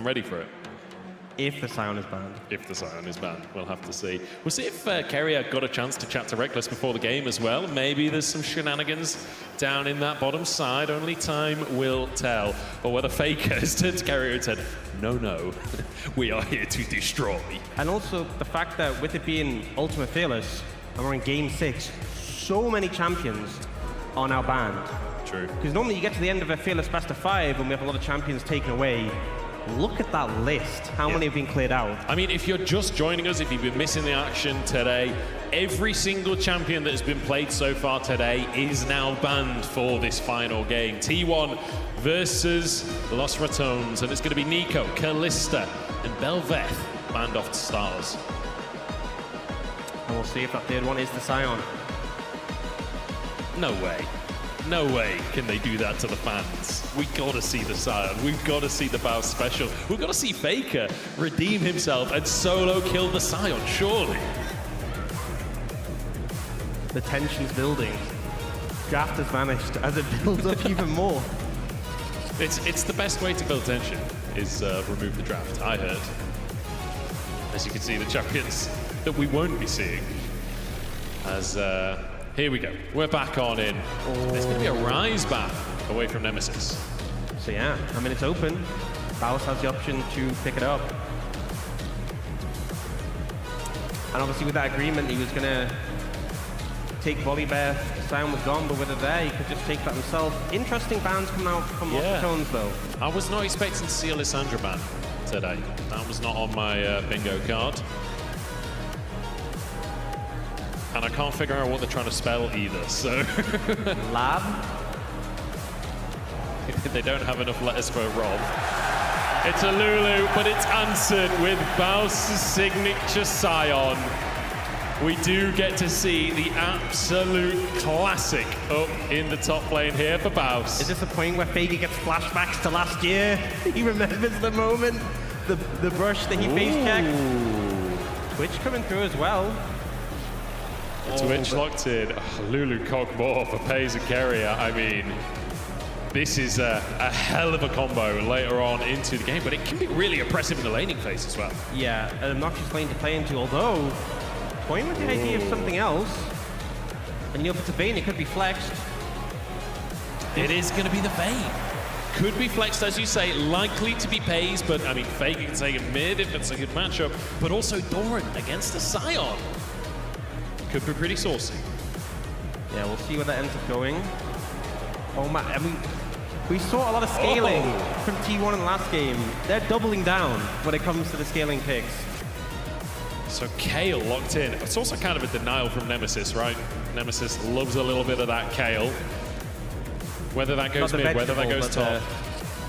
I'm ready for it. If the Sion is banned. If the Sion is banned, we'll have to see. We'll see if Keria got a chance to chat to Rekkles before the game as well. Maybe there's some shenanigans down in that bottom side. Only time will tell. Or whether FAKER has turned to Keria and said, no, no, we are here to destroy. And also the fact that with it being Ultimate Fearless, and we're in Game 6, so many champions are now banned. True. Because normally you get to the end of a Fearless best of 5 and we have a lot of champions taken away. Look at that list, how many have been cleared out. I mean, if you're just joining us, if you've been missing the action today, every single champion that has been played so far today is now banned for this final game. T1 versus Los Ratones, and it's going to be Neeko, Kalista, and Bel'Veth banned off to stars. And we'll see if that third one is the Sion. No way. No way can they do that to the fans. We gotta see the Sion. We've gotta see the Baus special. We've gotta see FAKER redeem himself and solo kill the Sion, surely. The tension's building. Draft has vanished as it builds up even more. It's the best way to build tension, is remove the draft, I heard. As you can see, the champions that we won't be seeing. As here we go. We're back on in. There's going to be a Ryze ban away from Nemesis. So yeah, I mean, it's open. Baus has the option to pick it up. And obviously with that agreement, he was going to take Bel'Veth. Sion was gone, but with it there, he could just take that himself. Interesting bans coming out from Ratones, though. I was not expecting to see a Lissandra ban today. That was not on my bingo card. And I can't figure out what they're trying to spell either, so... Lab? They don't have enough letters for Rob. It's a Lulu, but it's answered with Baus' signature Sion. We do get to see the absolute classic up in the top lane here for Baus. Is this a point where FAKER gets flashbacks to last year? He remembers the moment, the brush that he face checked. Twitch coming through as well. Twitch locked in. Oh, Lulu cog more for Peyz and Keria. I mean, this is a hell of a combo later on into the game, but it can be really impressive in the laning phase as well. Yeah, an obnoxious lane to play into, although toying with the idea of something else. And you know, if it's a Vayne, it could be flexed. It is going to be the Vayne. Could be flexed, as you say, likely to be Peyz, but I mean, FAKER can take a mid if it's a good matchup, but also Doran against the Sion. Could be pretty saucy. Yeah, we'll see where that ends up going. Oh man, I mean, we saw a lot of scaling from T1 in the last game. They're doubling down when it comes to the scaling picks. So Kayle locked in. It's also kind of a denial from Nemesis, right? Nemesis loves a little bit of that Kayle. Whether that goes mid, whether that goes top.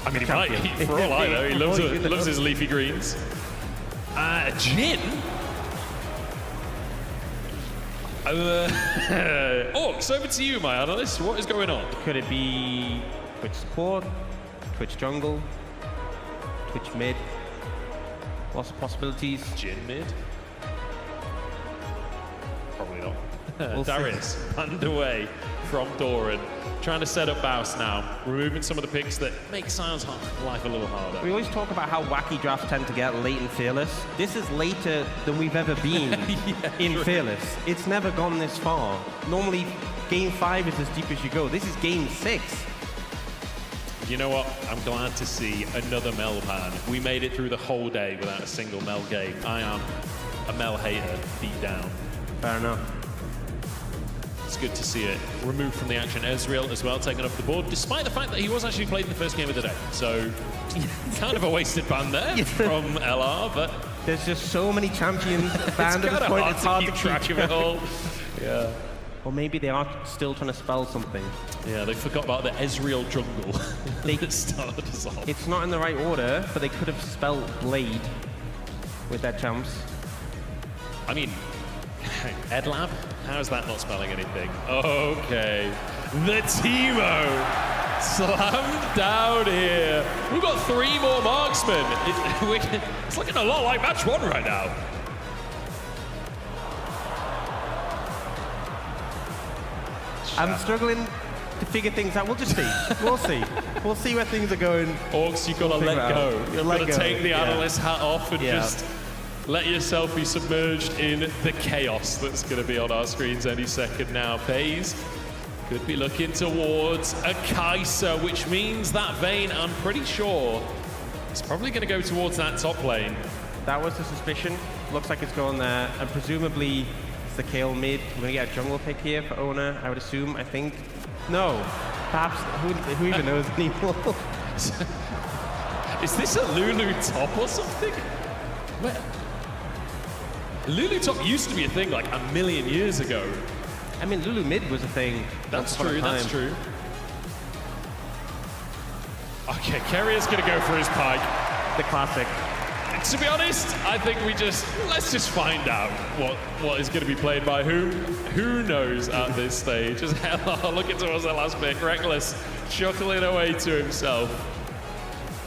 I mean, he might, for all I know, he loves his leafy greens. Jhin. Orcs, over to you, my analyst. What is going on? Could it be Twitch support, Twitch jungle, Twitch mid? Lots of possibilities. Jhin mid? Probably not. We'll Darius, underway from Doran. Trying to set up Baus now, removing some of the picks that make Sion's life a little harder. We always talk about how wacky drafts tend to get late in Fearless. This is later than we've ever been in Fearless. It's never gone this far. Normally, Game 5 is as deep as you go. This is Game 6. You know what? I'm glad to see another Mel ban. We made it through the whole day without a single Mel game. I am a Mel hater, deep down. Fair enough. It's good to see it removed from the action. Ezreal as well, taken off the board, despite the fact that he was actually played in the first game of the day. So, kind of a wasted ban there from LR, but... There's just so many champions banned at this point, it's hard to keep track of it all. Yeah. Or maybe they are still trying to spell something. Yeah, they forgot about the Ezreal jungle that started us off. It's not in the right order, but they could have spelled Blade with their champs. I mean, Edlab? How is that not spelling anything? Okay. The Teemo slammed down here. We've got 3 more marksmen. It's looking a lot like match 1 right now. I'm struggling to figure things out. We'll just see. We'll see. We'll see where things are going. Orcs, you've got to let go. You've got to take the analyst hat off and just let yourself be submerged in the chaos that's going to be on our screens any second now. Peyz could be looking towards a Kai'Sa, which means that Vayne, I'm pretty sure, is probably going to go towards that top lane. That was the suspicion. Looks like it's going there. And presumably, it's the Kayle mid. We're going to get a jungle pick here for Oner, I would assume, I think. No. Perhaps, who even knows anymore? Is this a Lulu top or something? Where? Lulu top used to be a thing like a million years ago. I mean, Lulu mid was a thing. That's true, that's true. Okay, Keria's gonna go for his pike. The classic. To be honest, I think let's just find out what is gonna be played by whom. Who knows at this stage? As hell, looking towards that last pick, Rekkles chuckling away to himself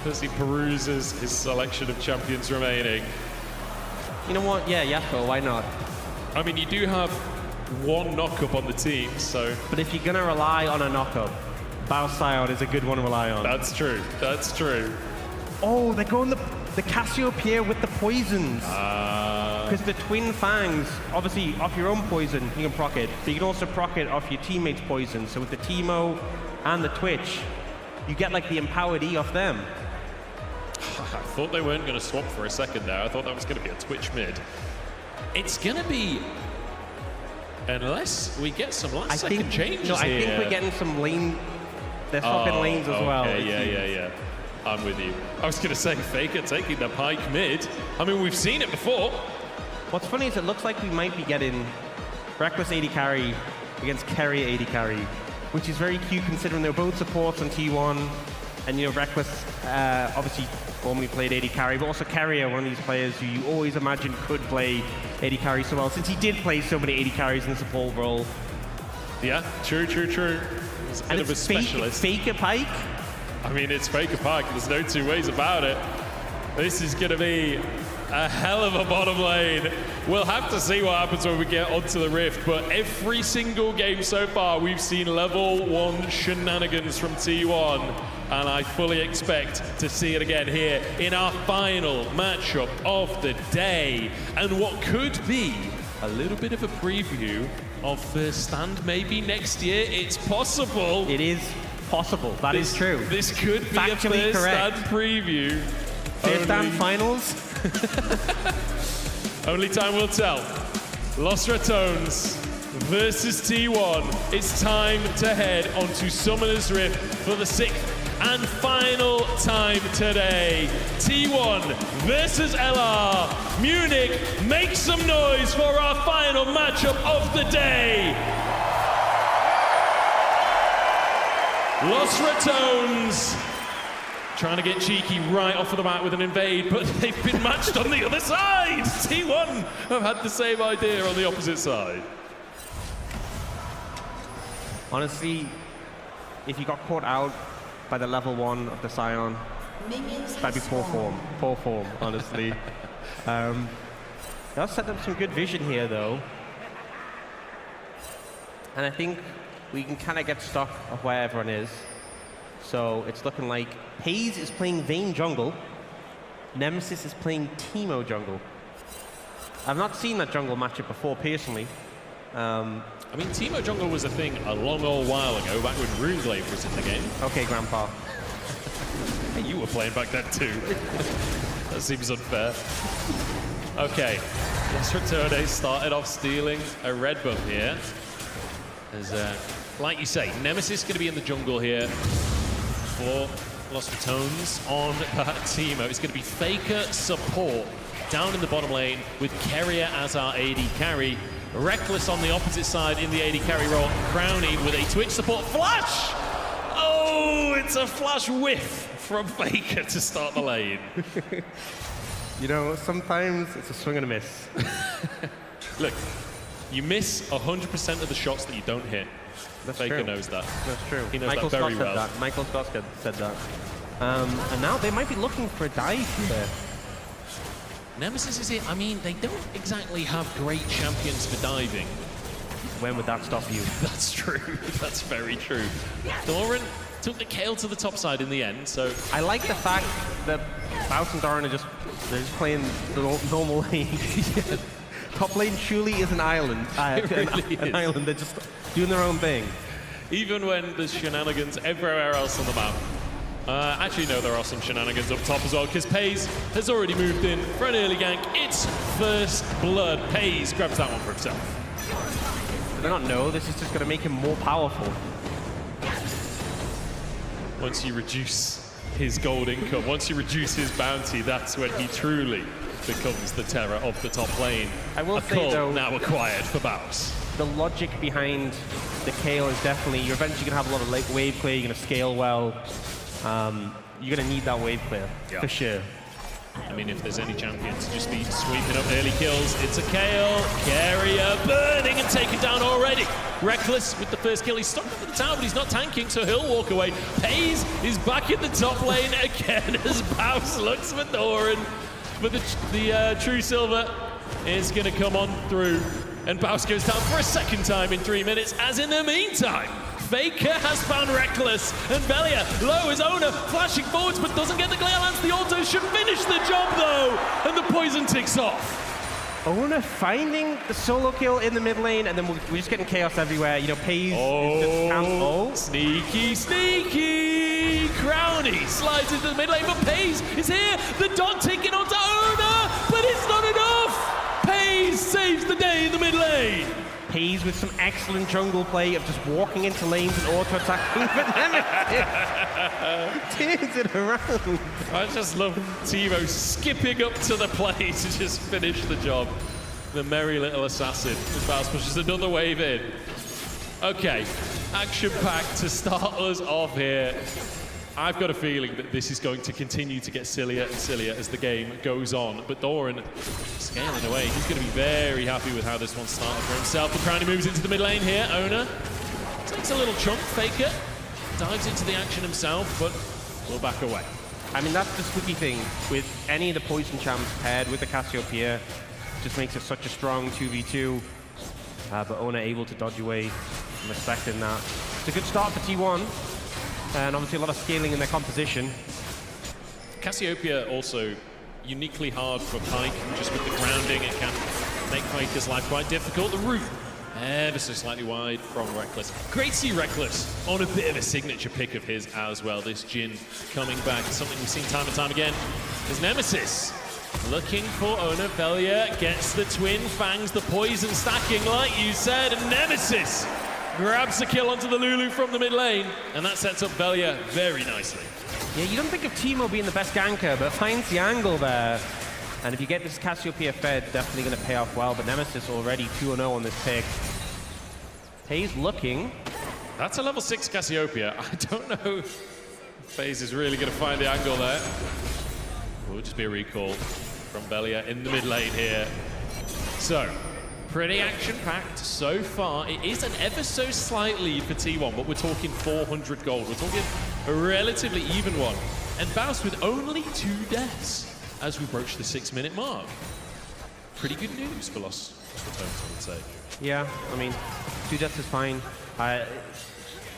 as he peruses his selection of champions remaining. You know what? Yeah, Yasuo, why not? I mean, you do have one knock-up on the team, so... But if you're going to rely on a knock-up, Baus Sion is a good one to rely on. That's true. That's true. Oh, they're going the Cassiopeia with the poisons. Because the Twin Fangs, obviously, off your own poison, you can proc it. But you can also proc it off your teammates' poison. So with the Teemo and the Twitch, you get like the empowered E off them. I thought they weren't going to swap for a second there. I thought that was going to be a Twitch mid. It's going to be... Unless we get some last-second changes I think we're getting some lane... They're swapping lanes as well. Yeah. I'm with you. I was going to say, Faker taking the Pyke mid. I mean, we've seen it before. What's funny is it looks like we might be getting Rekkles AD carry against Keria AD carry, which is very cute considering they're both supports on T1. And, you know, Rekkles obviously formerly played AD carry, but also Keria, one of these players who you always imagine could play AD carry so well, since he did play so many AD carries in the support role. Yeah, true. He's a bit of a specialist. FAKER PYKE? I mean, it's FAKER PYKE. There's no two ways about it. This is going to be a hell of a bottom lane. We'll have to see what happens when we get onto the Rift, but every single game so far, we've seen level 1 shenanigans from T1, and I fully expect to see it again here in our final matchup of the day, and what could be a little bit of a preview of First Stand maybe next year. It's possible. It is possible. That is true. This could be Factually a First correct. Stand preview. First Stand finals? Only time will tell. Los Ratones versus T1. It's time to head onto Summoner's Rift for the 6th and final time today. T1 versus LR. Munich, make some noise for our final matchup of the day. Los Ratones trying to get cheeky right off of the bat with an invade, but they've been matched on the other side. T1 have had the same idea on the opposite side. Honestly, if you got caught out by the level 1 of the Sion, that'd be poor form, honestly. They'll set up some good vision here, though. And I think we can kind of get stuck of where everyone is. So it's looking like Peyz is playing Vayne jungle. Nemesis is playing Teemo jungle. I've not seen that jungle matchup before, personally. I mean, Teemo jungle was a thing a long old while ago, back when Runeglaive was in the game. Okay, Grandpa. Hey, you were playing back then too. That seems unfair. Okay, Los Ratones started off stealing a red buff here. As, like you say, Nemesis going to be in the jungle here for Los Ratones on that Teemo. It's going to be FAKER support down in the bottom lane with Keria as our AD carry. Rekkles on the opposite side in the AD carry role. Crownie with a Twitch support flash. Oh, it's a flash whiff from FAKER to start the lane. You know, sometimes it's a swing and a miss. Look, you miss 100% of the shots that you don't hit. That's FAKER true. knows that. That's true. He knows Michael that very Scott well. said that. Michael Scott said that. And now they might be looking for a dive here. Nemesis is it. I mean, they don't exactly have great champions for diving. When would that stop you? That's true. That's very true. Doran took the Kayle to the top side in the end, so... I like the fact that Baus and Doran are just playing the normal lane. Yeah. Top lane truly is an island. An island. They're just doing their own thing. Even when there's shenanigans everywhere else on the map. Actually, no, there are some shenanigans up top as well, because Peyz has already moved in for an early gank. It's first blood. Peyz grabs that one for himself. Do they not know? This is just going to make him more powerful. Once you reduce his gold income, once you reduce his bounty, that's when he truly becomes the terror of the top lane. I will say, though, now acquired for Baus. The logic behind the Kayle is definitely you're eventually going to have a lot of wave clear, you're going to scale well. You're going to need that wave clear, for sure. I mean, if there's any champion to just be sweeping up early kills, it's a Kayle. Keria burning and taken down already. Rekkles with the first kill. He's stuck up at the tower, but he's not tanking, so he'll walk away. Peyz is back in the top lane again as Baus looks for Doran. But the True Silver is going to come on through. And Baus goes down for a second time in 3 minutes, as in the meantime, FAKER has found Rekkles, and Velja low as Oner, flashing forwards, but doesn't get the glare lance. The auto should finish the job, though, and the poison ticks off. Oner finding the solo kill in the mid lane, and then we're just getting chaos everywhere. You know, Peyz is just sneaky, sneaky! Crownie slides into the mid lane, but Peyz is here. The dot taking onto Oner, but it's not enough! Peyz saves the day in the mid lane. Peyz with some excellent jungle play of just walking into lanes and auto-attacking for Nemesis. Turns it around. I just love Teemo skipping up to the play to just finish the job. The merry little assassin. As Baus pushes another wave in. Okay, action pack to start us off here. I've got a feeling that this is going to continue to get sillier and sillier as the game goes on. But Doran scaling away. He's going to be very happy with how this one started for himself. The Crownie moves into the mid lane here. Oner takes a little chunk. FAKER dives into the action himself, but will back away. I mean, that's the spooky thing with any of the poison champs paired with the Cassiopeia. Just makes it such a strong 2v2. But Oner able to dodge away. I'm expecting that. It's a good start for T1. And obviously a lot of scaling in their composition. Cassiopeia also uniquely hard for PYKE, just with the grounding. It can make PYKE's life quite difficult. The root ever so slightly wide from Rekkles. Great to see Rekkles on a bit of a signature pick of his as well. This Jhin coming back, something we've seen time and time again. There's Nemesis looking for Oner. Velja gets the twin fangs, the poison stacking like you said, and Nemesis grabs a kill onto the Lulu from the mid lane, and that sets up Velja very nicely. Yeah, you don't think of Teemo being the best ganker, but finds the angle there. And if you get this Cassiopeia fed, definitely going to pay off well, but Nemesis already 2-0 on this pick. Peyz looking. That's a level 6 Cassiopeia. I don't know if Peyz is really going to find the angle there. It will just be a recall from Velja in the mid lane here. So, pretty action-packed so far. It is an ever so slight lead for T1, but we're talking 400 gold. We're talking a relatively even one. And Baus with only 2 deaths as we broach the 6-minute mark. Pretty good news for Lost Ratones, I would say. Yeah, I mean, 2 deaths is fine.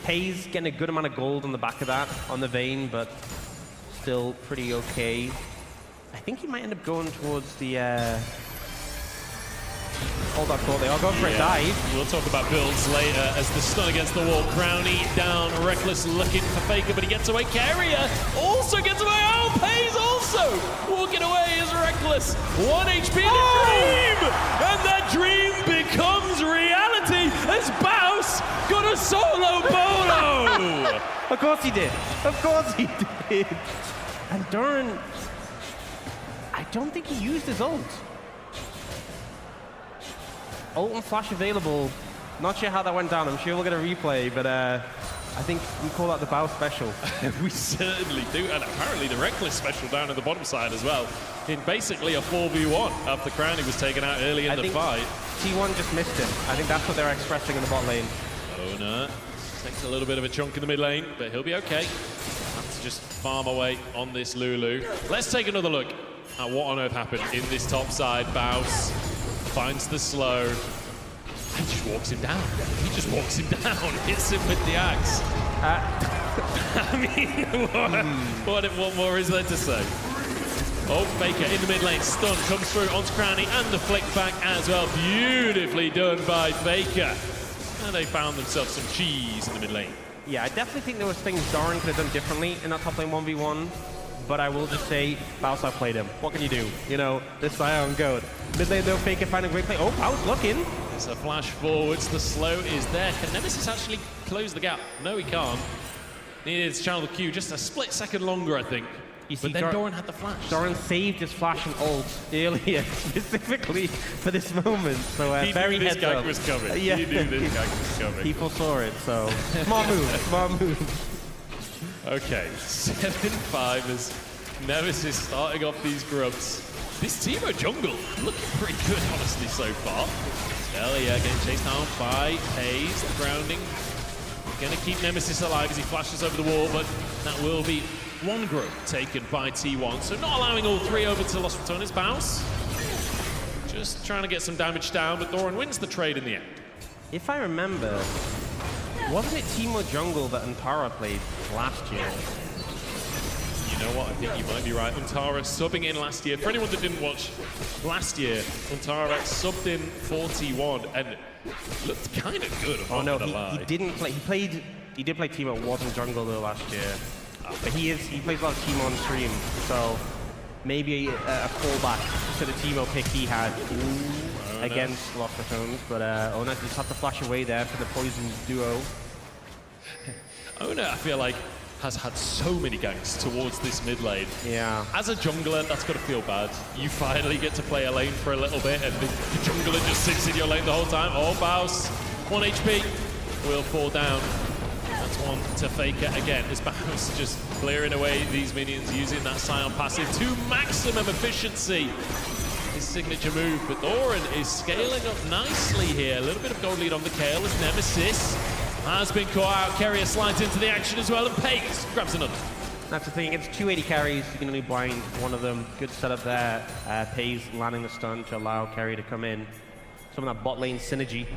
Peyz getting a good amount of gold on the back of that on the Vayne, but still pretty okay. I think he might end up going towards the... Hold that thought, they are going for a dive. We'll talk about builds later as the stun against the wall. Crownie down, Rekkles looking for FAKER, but he gets away. Keria also gets away. Oh, Peyz also walking away as Rekkles. 1 HP in a dream! And that dream becomes reality as Baus got a solo bolo! Of course he did. Of course he did. And Doran, I don't think he used his ult. Ult and flash available. Not sure how that went down. I'm sure we'll get a replay, but I think we call that the Baus special. We certainly do, and apparently the Rekkles special down at the bottom side as well. In basically a 4v1 after Crownie was taken out early in the fight. T1 just missed him. I think that's what they're expressing in the bot lane. Oner takes a little bit of a chunk in the mid lane, but he'll be okay. Have to just farm away on this Lulu. Let's take another look at what on earth happened in this top side. Baus finds the slow. He just walks him down. He just walks him down, hits him with the axe. I mean, what more is there to say? Oh, Faker in the mid lane, stun, comes through onto Crownie, and the flick back as well. Beautifully done by Faker. And they found themselves some cheese in the mid lane. Yeah, I definitely think there was things Doran could have done differently in that top lane 1v1. But I will just say, Baus outplayed him. What can you do? You know, this Sion goat. Mid lane though, Faker find a great play. Oh, Baus looking. It's a flash forwards, the slow is there. Can Nemesis actually close the gap? No, he can't. Needed to channel the Q just a split second longer, I think. But then Doran had the flash. Doran saved his flash and ult earlier, specifically for this moment. So very heads up. He knew this guy was coming. Yeah. He knew this guy was coming. People saw it, so smart move, smart move. Okay, 7-5 as Nemesis starting off these grubs. This Teemo jungle looking pretty good, honestly, so far. Velja getting chased down by Peyz, the grounding. Gonna keep Nemesis alive as he flashes over the wall, but that will be one grub taken by T1. So not allowing all three over to Los Ratones. Baus just trying to get some damage down, but Doran wins the trade in the end. If I remember, wasn't it Teemo jungle that Antara played last year? You know what? I think you might be right. Antara subbing in last year. For anyone that didn't watch last year, Antara subbed in 41 and looked kind of good. Oh no, he didn't play. He did play Teemo. Wasn't jungle though last year. But he plays a lot of Teemo on stream. So maybe a fallback to the Teemo pick he had against Los Ratones. But Oner just had to flash away there for the poison duo. Oner, I feel like, has had so many ganks towards this mid lane. Yeah. As a jungler, that's got to feel bad. You finally get to play a lane for a little bit, and the jungler just sits in your lane the whole time. Oh, Baus, 1 HP, will fall down. That's one to Faker again, as Baus just clearing away these minions using that Sion passive to maximum efficiency. His signature move, but Doran is scaling up nicely here. A little bit of gold lead on the Kayle as Nemesis has been caught out. Keria slides into the action as well, and Peyz grabs another. That's the thing, against 280 carries, you can only blind one of them. Good setup there. Peyz landing the stun to allow Keria to come in. Some of that bot lane synergy.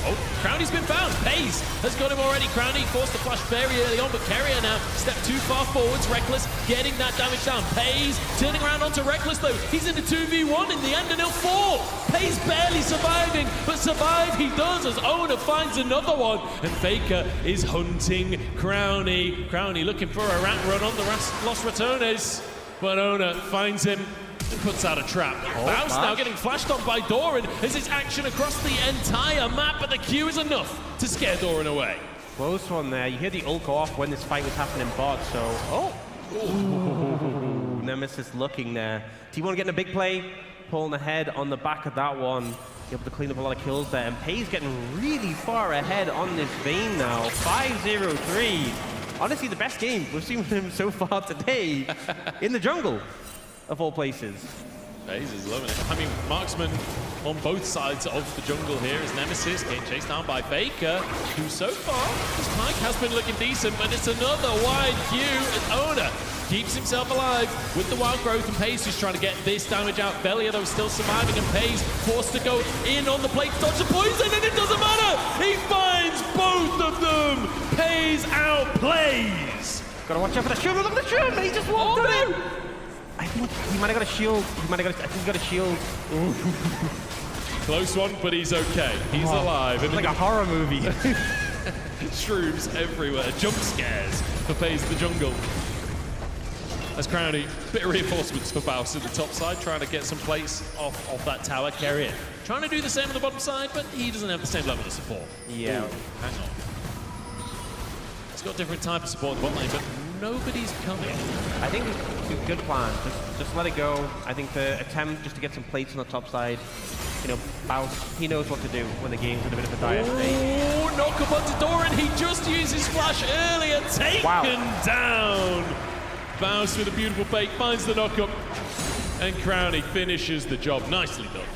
Oh, Crownie's been found. Peyz has got him already. Crownie forced to flash very early on, but Keria now step too far forwards. Rekkles getting that damage down. Peyz turning around onto Rekkles though. He's in the 2v1 in the end, and he'll fall. Peyz barely surviving, but survive he does as Oner finds another one. And Faker is hunting Crownie. Crownie looking for a rat run on the Los Ratones, but Oner finds him and puts out a trap. Baus now getting flashed on by Doran as it's action across the entire map, but the Q is enough to scare Doran away. Close one there. You hear the ult go off when this fight was happening bot, so... Oh! Nemesis looking there. T1 getting a big play, pulling ahead on the back of that one. Able to clean up a lot of kills there, and Peyz getting really far ahead on this Vayne now. 5-0-3. Honestly, the best game we've seen from him so far today in the jungle. Of all places. Peyz is loving it. I mean, marksman on both sides of the jungle here is Nemesis getting chased down by Faker, who so far, his PYKE has been looking decent, but it's another wide Q, and Oner keeps himself alive with the wild growth, and Peyz just trying to get this damage out. Velja, though, still surviving, and Peyz forced to go in on the plate to dodge the poison, and it doesn't matter! He finds both of them! Peyz outplays! Gotta watch out for the shield. Look at the shield! He just walked in! I think he might have got a shield. I think he got a shield. Close one, but he's okay. He's alive. It's like a horror movie. Shrooms everywhere. Jump scares for Peyz the jungle. As Crownie, bit of reinforcements for Baus in the top side, trying to get some plates off that tower. Keria trying to do the same on the bottom side, but he doesn't have the same level of support. Yeah. Ooh, hang on. He's got different type of support in the bottom lane, but nobody's coming. I think it's a good plan. Just let it go. I think the attempt just to get some plates on the top side. You know, Baus, he knows what to do when the game's in a bit of a dire state. Oh, knock up onto Doran. He just used his flash earlier. Taken down. Baus with a beautiful bait, finds the knock up. And Crownie finishes the job. Nicely done.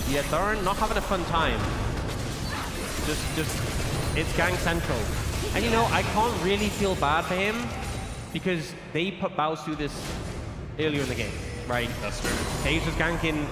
Yeah, Doran not having a fun time. It's gang central. And you know, I can't really feel bad for him because they put Baus through this earlier in the game, right? That's true. Peyz was ganking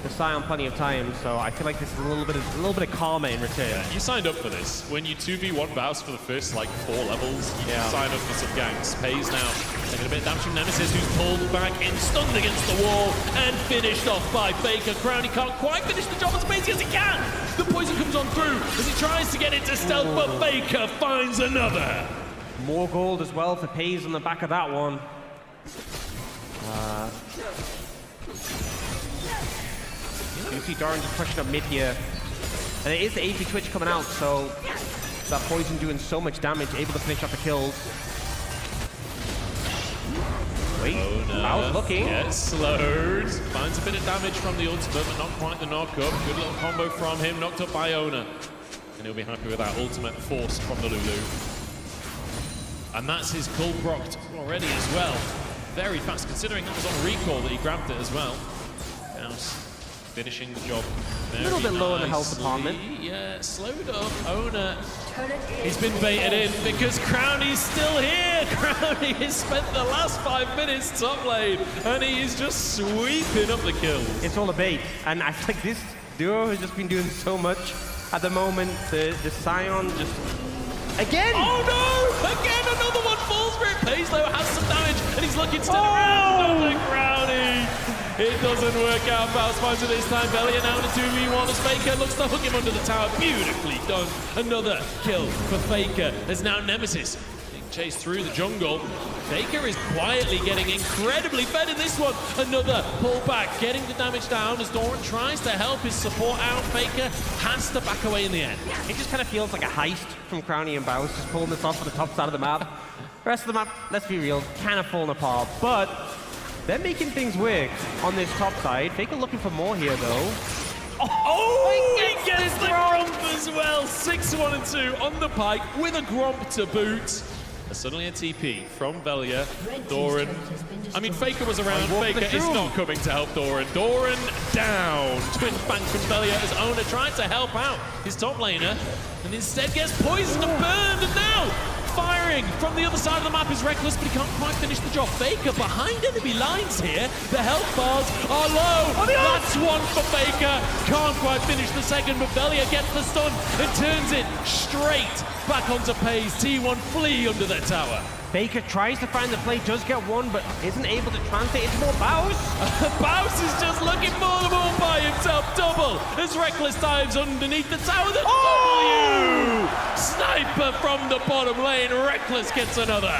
the Sion plenty of time, so I feel like this is a little bit of karma in return. Yeah, you signed up for this. When you 2v1 Baus for the first like 4 levels, you sign up for some ganks. Peyz now taking a bit of damage from Nemesis, who's pulled back in, stunned against the wall, and finished off by FAKER. Crownie can't quite finish the job as amazing as he can. The poison comes on through as he tries to get into stealth, but FAKER finds another. More gold as well for Peyz on the back of that one. You see Doran just pushing up mid here. And it is the AP Twitch coming out, so that poison doing so much damage, able to finish up the kills. Wait, Baus looking. Gets slowed. Finds a bit of damage from the ultimate, but not quite the knock-up. Good little combo from him, knocked up by Oner. And he'll be happy with that ultimate force from the Lulu. And that's his cull procced already as well. Very fast, considering that was on recall that he grabbed it as well. Baus finishing the job very a little bit low in the health department. Yeah, slowed up. Oner, he's been baited in because Crownie's still here. Crownie has spent the last 5 minutes top lane, and he is just sweeping up the kills. It's all a bait, and I think this duo has just been doing so much at the moment. The Sion just... Again! Oh no! Again, another one falls for it. Peyz though has some damage, and he's looking to turn around. Another Crownie. It doesn't work out. Baus finds it this time. Velja now in a 2v1 as FAKER looks to hook him under the tower. Beautifully done. Another kill for FAKER. There's now Nemesis being chased through the jungle. FAKER is quietly getting incredibly fed in this one. Another pullback, getting the damage down as Doran tries to help his support out. FAKER has to back away in the end. It just kind of feels like a heist from Crownie and Baus, just pulling this off for the top side of the map. The rest of the map, let's be real, kind of falling apart, but they're making things work on this top side. FAKER looking for more here, though. Oh, he gets the gromp as well. 6-1 and 2 on the Pyke with a gromp to boot. Suddenly a TP from Velja. Doran. I mean, FAKER was around. FAKER is not coming to help Doran. Doran down. Twin bang from Velja as Oner tried to help out his top laner and instead gets poisoned and burned. And now firing from the other side of the map is Rekkles, but he can't quite finish the job. FAKER behind enemy lines here. The health bars are low. That's one for FAKER. Can't quite finish the second, but Velja gets the stun and turns it straight back onto Peyz. T1 flee under their tower. FAKER tries to find the play, does get one, but isn't able to translate into more Baus. Baus is just looking for them all by himself. Double as Rekkles dives underneath the tower. The W! Sniper from the bottom lane. Rekkles gets another.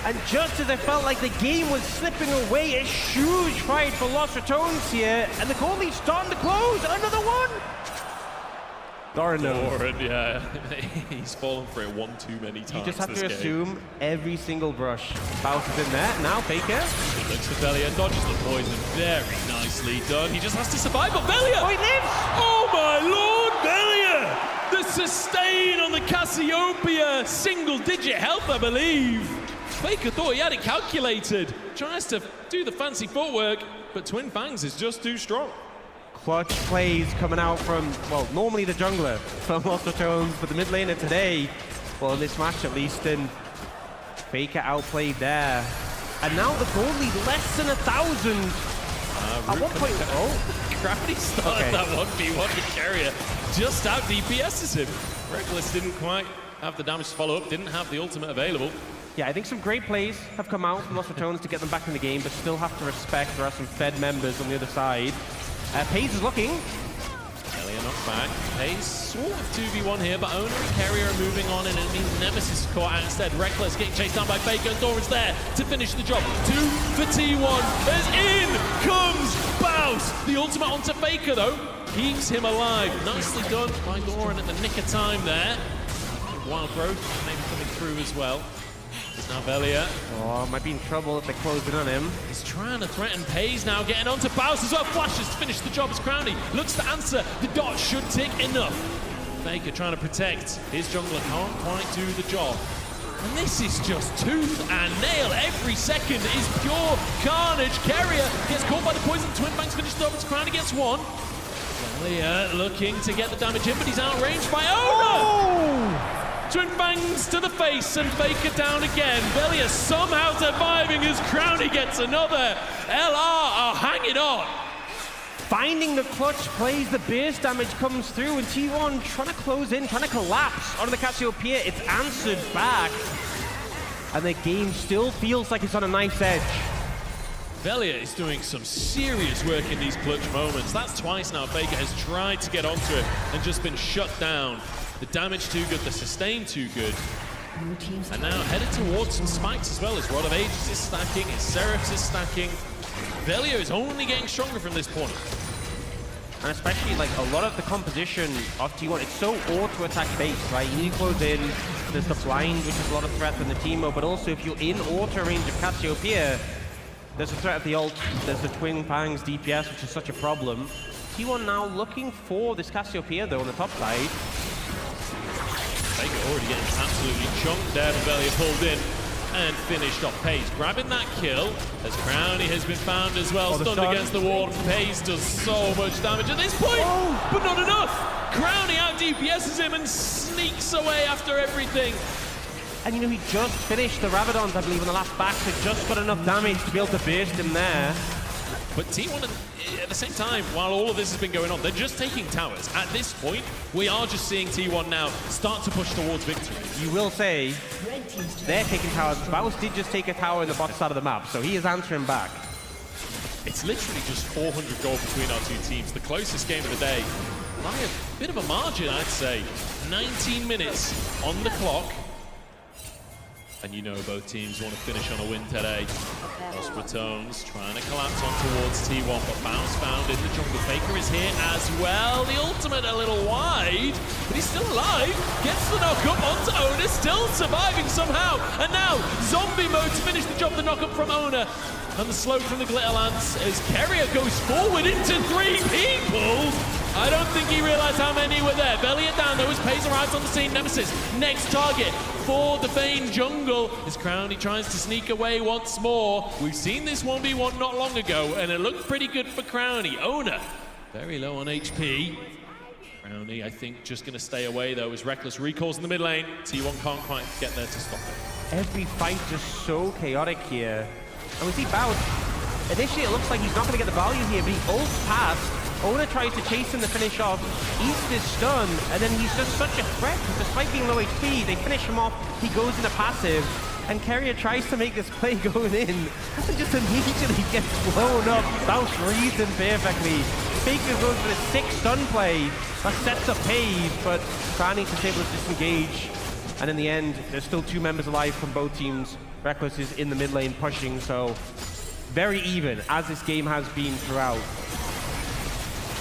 And just as I felt like the game was slipping away, a huge fight for Lost Ratones here, and the goal lead's starting to close. Another one. Doran, yeah. He's fallen for it one too many times. You just have to assume every single brush. Baus is in there. Now FAKER. Looks for Velja, dodges the poison. Very nicely done. He just has to survive, but Velja! Oh, he lives! Oh my lord, Velja! The sustain on the Cassiopeia. Single-digit health, I believe. FAKER thought he had it calculated. Tries to do the fancy footwork, but Twin Fangs is just too strong. Clutch plays coming out from, well, normally the jungler from Lost Ratones, but the mid laner today, well, in this match at least, and FAKER outplayed there. And now the goal lead less than 1,000. At one point, Crownie started that 1v1 with Keria. Just out DPS's him. Rekkles didn't quite have the damage to follow up, didn't have the ultimate available. Yeah, I think some great plays have come out from Lost Ratones to get them back in the game, but still have to respect there are some fed members on the other side. Peyz is looking. Velja knocked back. Peyz sort of 2v1 here, but Oner and Keria are moving on, and it means Nemesis is caught out instead. Rekkles getting chased down by FAKER, and Doran's there to finish the job. 2 for T1. As in comes Baus. The ultimate onto FAKER, though. Keeps him alive. Nicely done by Doran at the nick of time there. Wild growth maybe coming through as well. There's now Velja. Oh, might be in trouble if they're closing on him. He's trying to threaten Peyz now, getting onto Baus as well. Flashes to finish the job as Crownie looks to answer. The dot should tick enough. FAKER trying to protect his jungler, can't quite do the job. And this is just tooth and nail. Every second is pure carnage. Keria gets caught by the poison. Twin Fangs finish the job as Crownie gets one. Velja looking to get the damage in, but he's outranged by Oner. Twin Fangs to the face and FAKER down again. Velja somehow surviving as Crownie gets another. LR are hanging on. finding the clutch plays, the base damage comes through, and T1 trying to close in, trying to collapse onto the Cassiopeia. It's answered back, and the game still feels like it's on a knife's edge. Velja is doing some serious work in these clutch moments. That's twice now FAKER has tried to get onto it and just been shut down. The damage too good, the sustain too good. And now headed towards some spikes as well, as Rod of Ages is stacking, his Seraphs is stacking. Velja is only getting stronger from this point. And especially like a lot of the composition of T1, it's so auto-attack based, right? You need to close in, there's the blind, which is a lot of threat from the Teemo, but also if you're in auto range of Cassiopeia, there's a threat of the ult, there's the Twin Fangs DPS, which is such a problem. T1 now looking for this Cassiopeia though on the top side. FAKER already getting absolutely chunked there, but Velja pulled in and finished off Peyz. Grabbing that kill, as Crownie has been found as well, stunned against the wall. Peyz does so much damage at this point, but not enough! Crownie out DPSs him and sneaks away after everything. And you know, he just finished the Rabadons, I believe, on the last back, so just got enough damage to be able to burst him there. But T1, at the same time, while all of this has been going on, they're just taking towers. At this point, we are just seeing T1 now start to push towards victory. You will say, they're taking towers. Baus did just take a tower in the bottom side of the map, so he is answering back. It's literally just 400 gold between our two teams. The closest game of the day, by a bit of a margin, I'd say. 19 minutes on the clock. And you know both teams want to finish on a win today. Ratones trying to collapse on towards T1, but Baus found in the jungle. FAKER is here as well. The ultimate a little wide, but he's still alive. Gets the knock up onto Oner, still surviving somehow. And now zombie mode to finish the job. The knock up from Oner. And the slope from the Glitter Lance as Keria goes forward into 3 people. I don't think he realized how many were there. Velja down though as Peyz arrives on the scene. Nemesis, next target for the Vayne jungle as Crownie tries to sneak away once more. We've seen this 1v1 not long ago and it looked pretty good for Crownie. Oner, very low on HP. Crownie, I think, just going to stay away though as Rekkles recalls in the mid lane. T1 can't quite get there to stop it. Every fight just so chaotic here. And we see Baus. Initially it looks like he's not going to get the value here, but he ults past. Oner tries to chase him to finish off, eats this stun, and then he's just such a threat, because despite being low HP, they finish him off, he goes into passive, and Keria tries to make this play going in, and just immediately gets blown up. Baus reads him perfectly. FAKER goes for the 6 stun play, that sets up Peyz, but Crownie is able to disengage, and in the end, there's still 2 members alive from both teams. Rekkles is in the mid lane pushing, so very even, as this game has been throughout.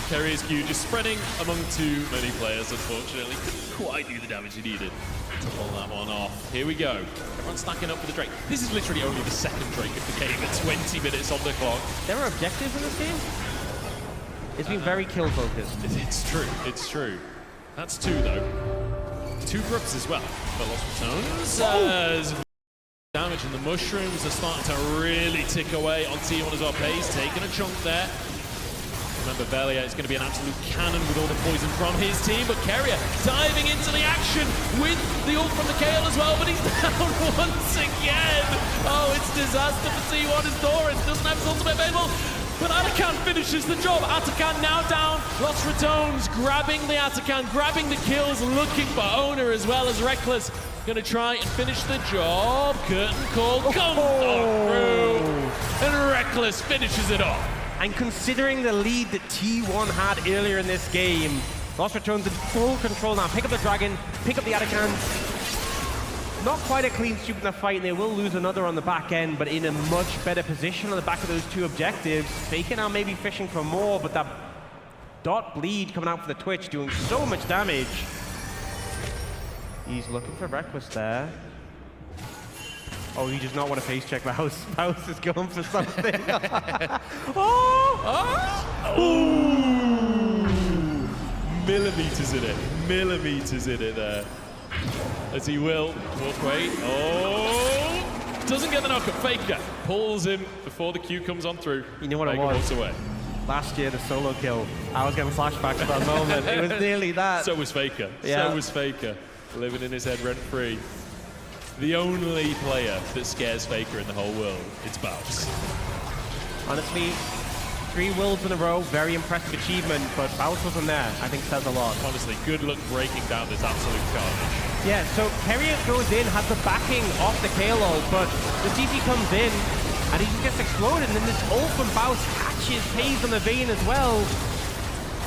Keria's Q just spreading among too many players, unfortunately. Couldn't quite do the damage he needed to pull that one off. Here we go. Everyone's stacking up for the Drake. This is literally only the second Drake of the game at 20 minutes on the clock. There are objectives in this game? It's been very kill focused. It's true, it's true. That's 2 though. 2 groups as well. But Lost Ratones. Damage and the mushrooms are starting to really tick away on T1 as well. Peyz taking a chunk there. Remember, Velja is going to be an absolute cannon with all the poison from his team, but Keria diving into the action with the ult from the Kayle as well, but he's down once again. Oh, it's disaster for T1 as Doran doesn't have his ultimate available, but Akshan finishes the job. Akshan now down. Lost Ratones grabbing the Akshan, grabbing the kills, looking for Oner as well as Rekkles. Gonna try and finish the job. Curtain call comes through, and Rekkles finishes it off. And considering the lead that T1 had earlier in this game, Lost Ratones in full control now. Pick up the Dragon, pick up the Akshan. Not quite a clean sweep in the fight, and they will lose another on the back end, but in a much better position on the back of those 2 objectives. FAKER now maybe fishing for more, but that dot bleed coming out for the Twitch doing so much damage. He's looking for Rekkles there. Oh, he does not want to face check Baus. Baus is going for something. Millimeters in it there. As he will walk away. Oh, doesn't get the knock up. FAKER pulls him before the Q comes on through. You know what FAKER it was? walks away. Last year, the solo kill. I was getting flashbacks to that moment. It was nearly that. So was FAKER. Yeah. So was FAKER. Living in his head rent-free. The only player that scares FAKER in the whole world, it's Baus. Honestly, 3 wills in a row, very impressive achievement, but Baus wasn't there. I think says a lot. Honestly, good luck breaking down this absolute carnage. Yeah, so Keria goes in, has the backing off the Kayle, but the CC comes in, and he just gets exploded, and then this ult from Baus catches Peyz on the Vayne as well.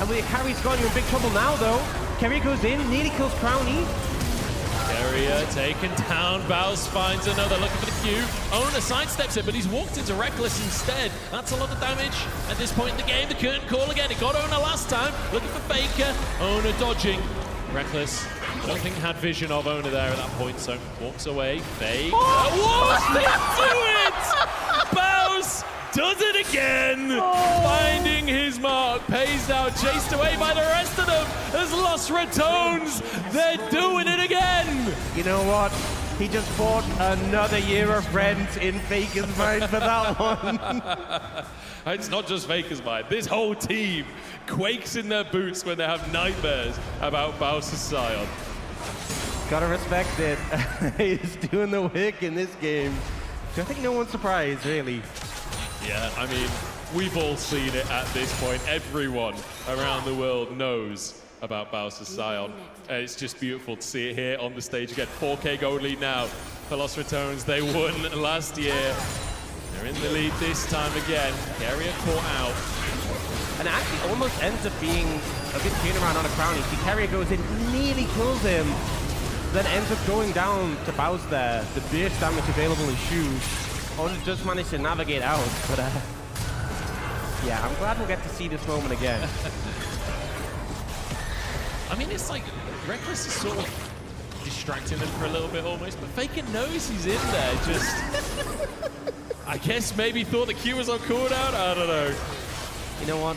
And with Carrie's gone, you're in big trouble now, though. Keria goes in, nearly kills Crownie. Keria taken down. Baus finds another. Looking for the Q. Oner sidesteps it, but he's walked into Rekkles instead. That's a lot of damage at this point in the game. The curtain call again. It got Oner last time. Looking for FAKER. Oner dodging. Rekkles, I don't think had vision of Oner there at that point, so walks away. FAKER. What? They do it! Baus does it again! Finding his mark. Peyz now chased away by the rest of them. Has lost Ratones. They're doing it again! You know what? He just bought another year of rent in FAKER's mind for that one. It's not just FAKER's mind. This whole team quakes in their boots when they have nightmares about Baus's Sion. Gotta respect it. He's doing the work in this game. I think no one's surprised, really. Yeah, I mean, we've all seen it at this point. Everyone around the world knows about Baus's Sion. It's just beautiful to see it here on the stage again. 4K gold lead now for Los Ratones. They won last year. They're in the lead this time again. Keria caught out. And it actually almost ends up being a good turnaround on a Crownie. See, Keria goes in, nearly kills him, then ends up going down to Baus there. The burst damage available is huge. Oner just managed to navigate out, but yeah, I'm glad we'll get to see this moment again. I mean, it's like Rekkles is sort of distracting them for a little bit almost, but FAKER knows he's in there. Just, I guess maybe thought the Q was on cooldown. I don't know. You know what?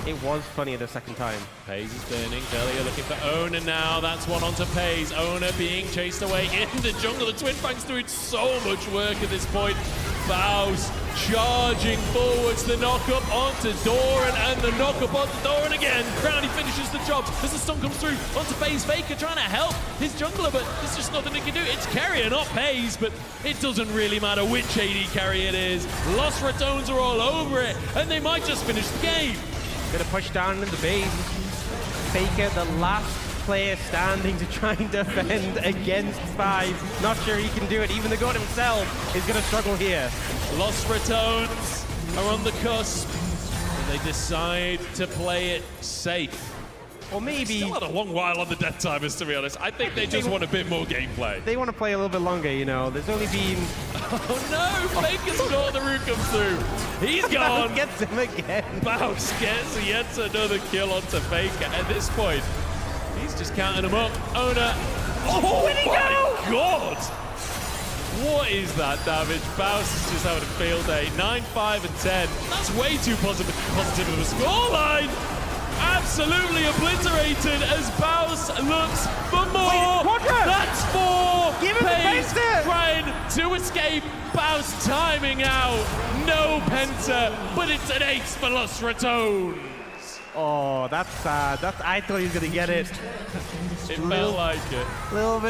It was funny the second time. Peyz is burning. Velja looking for Oner now. That's one onto Peyz. Oner being chased away in the jungle. The Twin Fang's doing so much work at this point. Baus charging forwards. The knock-up onto Doran, and the knock-up onto Doran again. Crownie finishes the job as the stun comes through onto Peyz. FAKER trying to help his jungler, but there's just nothing he can do. It's Keria, not Peyz, but it doesn't really matter which AD carry it is. Los Ratones are all over it, and they might just finish the game. Gonna push down in the base. FAKER, the last player standing to try and defend against 5. Not sure he can do it. Even the god himself is gonna struggle here. Los Ratones are on the cusp, and they decide to play it safe. Or maybe... Still had a long while on the death timers, to be honest. I think they just want a bit more gameplay. They want to play a little bit longer, you know. There's only been... Oh no! FAKER's got the root comes through. He's gone. Gets him again. Baus gets yet another kill onto FAKER. At this point, he's just counting them up. Oner. Oh where'd he go? My God! What is that damage? Baus is just having a field day. 9, 5, and 10. That's way too positive of a scoreline. Absolutely obliterated as Baus looks for more. Wait, that's 4. Give him Peyz the Penta. trying to escape. Baus timing out. No Penta, but it's an ace for Los Ratones. Oh, that's sad. I thought he was gonna get it. It felt like it. Little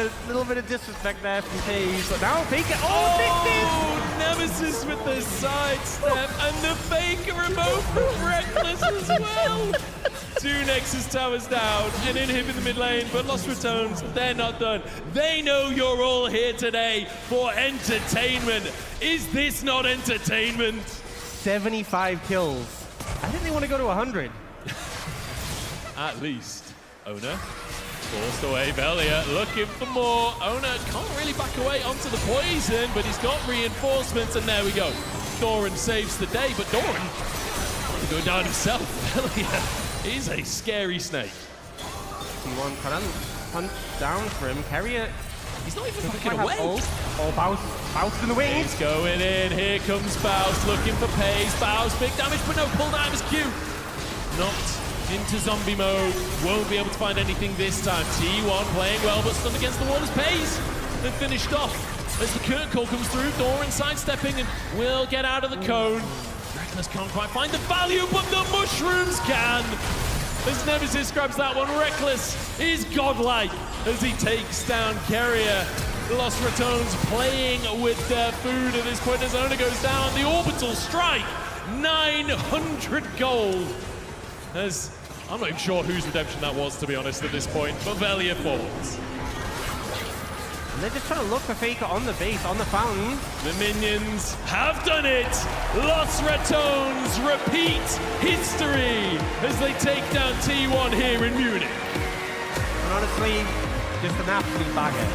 bit of disrespect there from Peyz. But now FAKER. Oh, Nemesis with the sidestep and the FAKER remote from Rekkles as well. 2 Nexus towers down and in him in the mid lane, but Los Ratones, they're not done. They know you're all here today for entertainment. Is this not entertainment? 75 kills. I think they want to go to 100. At least. Oner forced away. Velja looking for more. Oner can't really back away onto the poison, but he's got reinforcements, and there we go. Doran saves the day, but Doran to go down himself. Velja is a scary snake. T1 trying to punch down for him. Keria. He's not even backing away. Oh, Baus in the wings. He's going in. Here comes Baus looking for Peyz. Baus, big damage, but no cooldown is Q. Not into zombie mode. Won't be able to find anything this time. T1 playing well, but stunned against the wall as Peyz. And finished off as the curtain call comes through. Doran sidestepping and will get out of the cone. Rekkles can't quite find the value, but the mushrooms can. As Nemesis grabs that one, Rekkles is godlike as he takes down Keria. Los Ratones playing with their food at this point as Oner goes down. The orbital Immortal Strike, 900 gold. As I'm not even sure whose redemption that was, to be honest, at this point, but Velja falls. And they're just trying to look for Faker on the base, on the fountain. The minions have done it! Los Ratones repeat history as they take down T1 here in Munich. And honestly, just an absolute banger.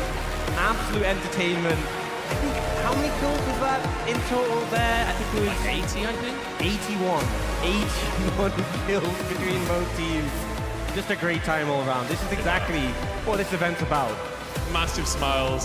Absolute entertainment. I think, how many kills was that in total there? I think it was... Like 80, I think? 81. 81 kills between both teams. Just a great time all around. This is exactly what this event's about. Massive smiles.